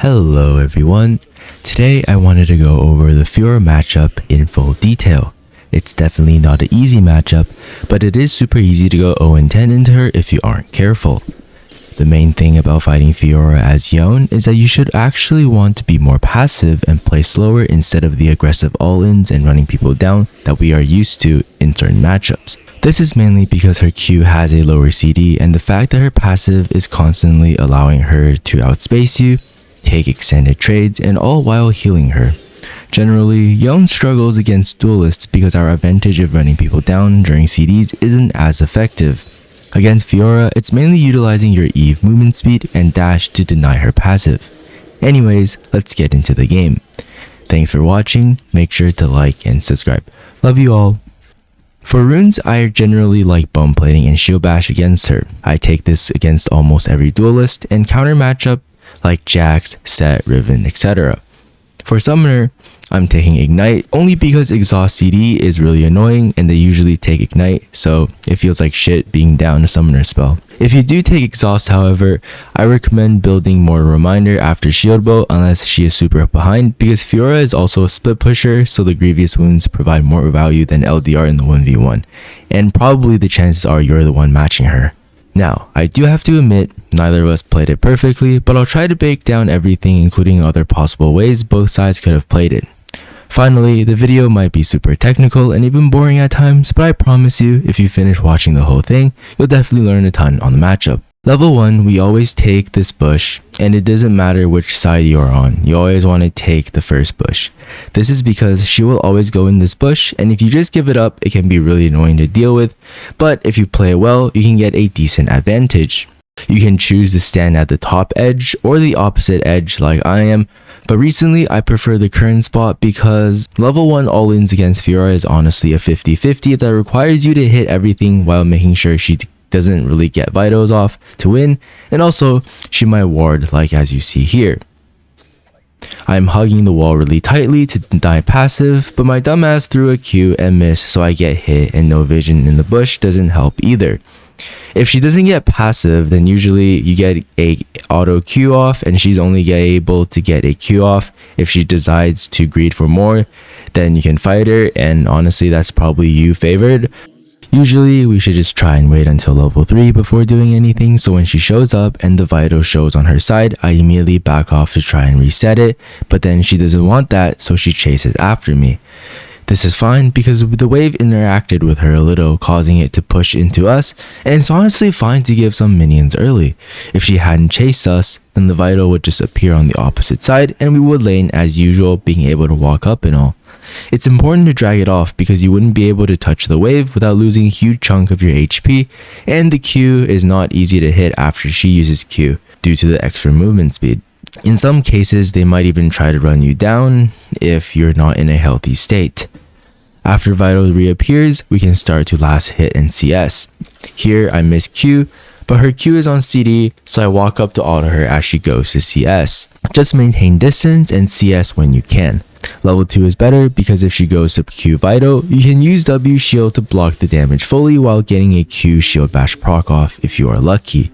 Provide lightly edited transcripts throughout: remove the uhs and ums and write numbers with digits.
Hello everyone, today I wanted to go over the Fiora matchup in full detail. It's definitely not an easy matchup, but it is super easy to go 0-10 into her if you aren't careful. The main thing about fighting Fiora as Yone is that you should actually want to be more passive and play slower instead of the aggressive all-ins and running people down that we are used to in certain matchups. This is mainly because her Q has a lower CD and the fact that her passive is constantly allowing her to outspace you, take extended trades, and all while healing her. Generally, Yone struggles against duelists because our advantage of running people down during CDs isn't as effective. Against Fiora, it's mainly utilizing your Eve movement speed and dash to deny her passive. Anyways, let's get into the game. Thanks for watching, make sure to like and subscribe. Love you all. For runes, I generally like bone plating and shield bash against her. I take this against almost every duelist and counter matchup like Jax, Set, Riven, etc. For summoner, I'm taking Ignite only because exhaust CD is really annoying and they usually take Ignite, so it feels like shit being down a summoner spell. If you do take exhaust however, I recommend building more reminder after shield bow unless she is super up behind, because Fiora is also a split pusher, so the grievous wounds provide more value than LDR in the 1v1, and probably the chances are you're the one matching her. Now, I do have to admit, neither of us played it perfectly, but I'll try to break down everything including other possible ways both sides could have played it. Finally, the video might be super technical and even boring at times, but I promise you, if you finish watching the whole thing, you'll definitely learn a ton on the matchup. Level 1, we always take this bush, and it doesn't matter which side you're on, you always want to take the first bush. This is because she will always go in this bush, and if you just give it up, it can be really annoying to deal with, but if you play it well, you can get a decent advantage. You can choose to stand at the top edge or the opposite edge like I am, but recently I prefer the current spot because level 1 all-ins against Fiora is honestly a 50-50 that requires you to hit everything while making sure she doesn't really get vitals off to win, and also she might ward like as you see here. I'm hugging the wall really tightly to deny passive, but my dumbass threw a Q and missed, so I get hit, and no vision in the bush doesn't help either. If she doesn't get passive, then usually you get a auto Q off and she's only able to get a Q off. If she decides to greed for more, then you can fight her, and honestly that's probably you favored. Usually we should just try and wait until level 3 before doing anything, so when she shows up and the vital shows on her side, I immediately back off to try and reset it, but then she doesn't want that, so she chases after me. This is fine because the wave interacted with her a little, causing it to push into us, and it's honestly fine to give some minions early. If she hadn't chased us, then the vital would just appear on the opposite side and we would lane as usual, being able to walk up and all. It's important to drag it off because you wouldn't be able to touch the wave without losing a huge chunk of your HP, and the Q is not easy to hit after she uses Q due to the extra movement speed. In some cases, they might even try to run you down if you're not in a healthy state. After Vital reappears, we can start to last hit and CS. Here I miss Q, but her Q is on CD, so I walk up to auto her as she goes to CS. Just maintain distance and CS when you can. Level 2 is better because if she goes to Q Vital, you can use W shield to block the damage fully while getting a Q shield bash proc off if you are lucky.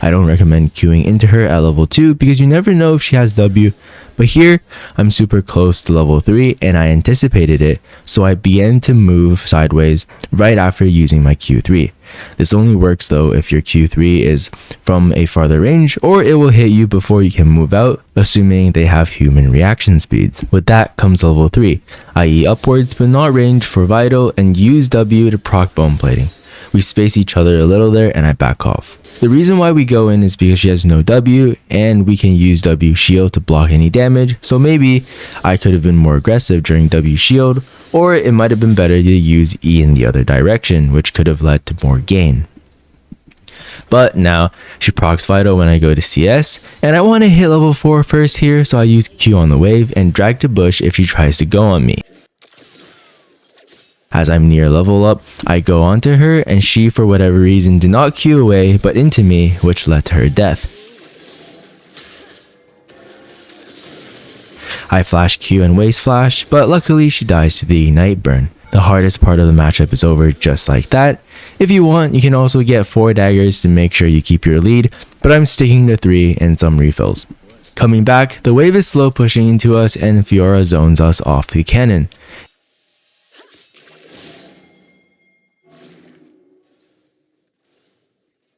I don't recommend queuing into her at level 2 because you never know if she has W, but here I'm super close to level 3 and I anticipated it, so I began to move sideways right after using my Q3. This only works though if your Q3 is from a farther range, or it will hit you before you can move out, assuming they have human reaction speeds. With that comes level 3, i.e. upwards but not range for vital, and use W to proc bone plating. We space each other a little there and I back off. The reason why we go in is because she has no W and we can use W shield to block any damage, so maybe I could have been more aggressive during W shield, or it might have been better to use E in the other direction, which could have led to more gain. But now she procs vital when I go to CS, and I want to hit level 4 first here, so I use Q on the wave and drag to bush if she tries to go on me. As I'm near level up, I go onto her and she for whatever reason did not Q away but into me, which led to her death. I flash Q and waste flash, but luckily she dies to the ignite burn. The hardest part of the matchup is over just like that. If you want, you can also get 4 daggers to make sure you keep your lead, but I'm sticking to 3 and some refills. Coming back, the wave is slow pushing into us and Fiora zones us off the cannon.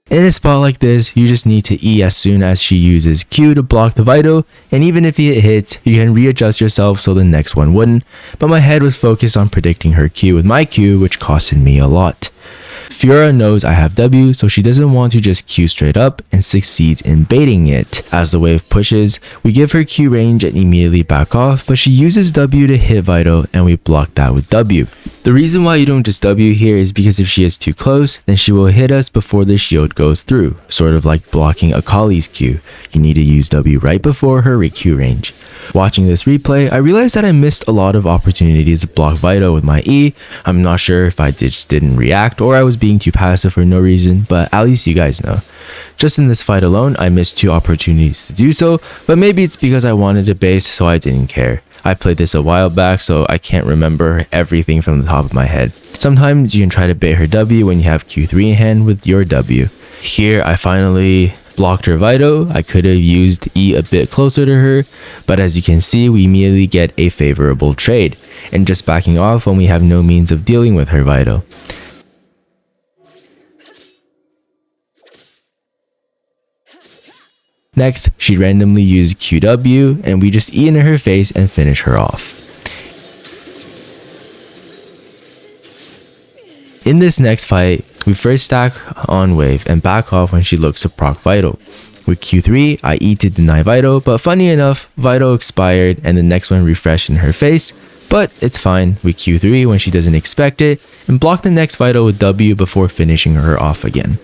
In a spot like this, you just need to E as soon as she uses Q to block the Vital, and even if it hits, you can readjust yourself so the next one wouldn't, but my head was focused on predicting her Q with my Q, which costed me a lot. Fiora knows I have W, so she doesn't want to just Q straight up and succeeds in baiting it. As the wave pushes, we give her Q range and immediately back off, but she uses W to hit Vital and we block that with W. The reason why you don't just W here is because if she is too close, then she will hit us before the shield goes through, sort of like blocking Akali's Q. You need to use W right before her Q range. Watching this replay, I realized that I missed a lot of opportunities to block Vital with my E. I'm not sure if I just didn't react or I was being too passive for no reason, but at least you guys know. Just in this fight alone, I missed 2 opportunities to do so, but maybe it's because I wanted to base, so I didn't care. I played this a while back, so I can't remember everything from the top of my head. Sometimes you can try to bait her W when you have Q3 in hand with your W. Here, I finally blocked her Vital. I could have used E a bit closer to her, but as you can see, we immediately get a favorable trade, and just backing off when we have no means of dealing with her Vital. Next, she randomly used QW, and we just E into her face and finish her off. In this next fight, we first stack on wave and back off when she looks to proc Vital. With Q3, I E to deny Vital, but funny enough, Vital expired and the next one refreshed in her face, but it's fine with Q3 when she doesn't expect it, and block the next Vital with W before finishing her off again.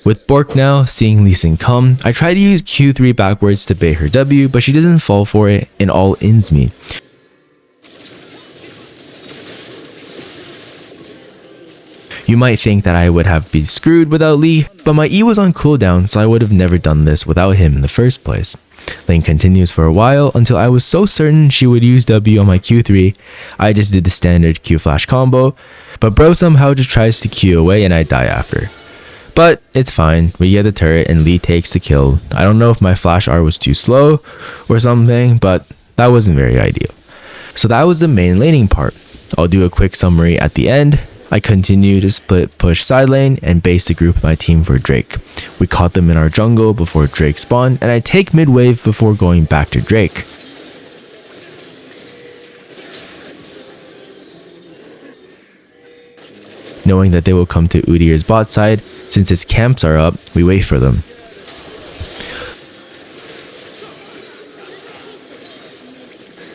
With Bork now, seeing Lee Sin come, I try to use Q3 backwards to bait her W, but she doesn't fall for it and all ends me. You might think that I would have been screwed without Lee, but my E was on cooldown, so I would have never done this without him in the first place. Lane continues for a while until I was so certain she would use W on my Q3, I just did the standard Q flash combo, but bro somehow just tries to Q away and I die after. But it's fine, we get the turret and Lee takes the kill. I don't know if my flash R was too slow or something, but that wasn't very ideal. So that was the main laning part. I'll do a quick summary at the end. I continue to split push side lane and base the group of my team for Drake. We caught them in our jungle before Drake spawned, and I take mid wave before going back to Drake. Knowing that they will come to Udyr's bot side, since his camps are up, we wait for them.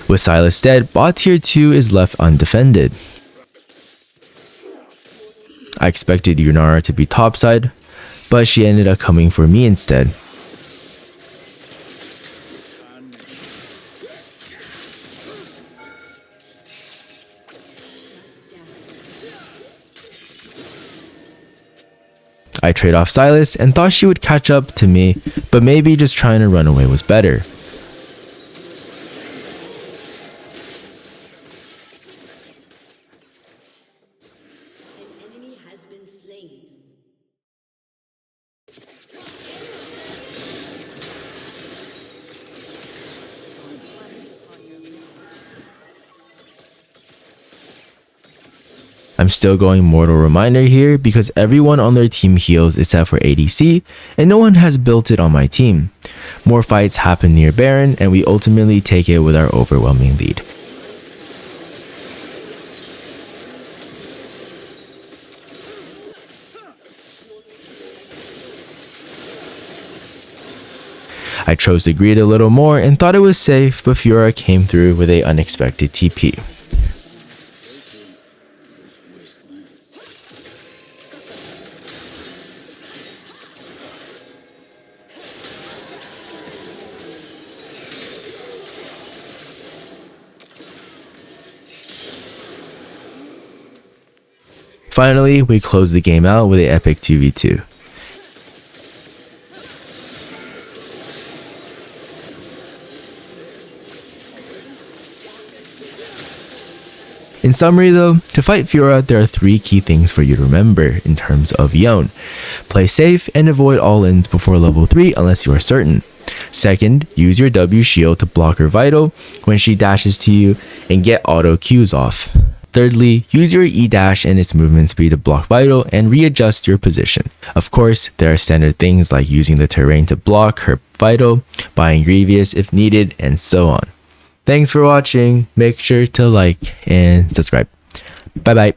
With Sylas dead, bot tier 2 is left undefended. I expected Yonara to be topside, but she ended up coming for me instead. I trade off Sylas and thought she would catch up to me, but maybe just trying to run away was better. I'm still going Mortal Reminder here because everyone on their team heals except for ADC, and no one has built it on my team. More fights happen near Baron, and we ultimately take it with our overwhelming lead. I chose to greed a little more and thought it was safe, but Fiora came through with an unexpected TP. Finally, we close the game out with an epic 2v2. In summary though, to fight Fiora, there are 3 key things for you to remember in terms of Yone. Play safe and avoid all-ins before level 3 unless you are certain. Second, use your W shield to block her vital when she dashes to you and get auto Qs off. Thirdly, use your E dash and its movement speed to block vital and readjust your position. Of course, there are standard things like using the terrain to block her vital, buying Grievous if needed, and so on. Thanks for watching, make sure to like and subscribe. Bye bye.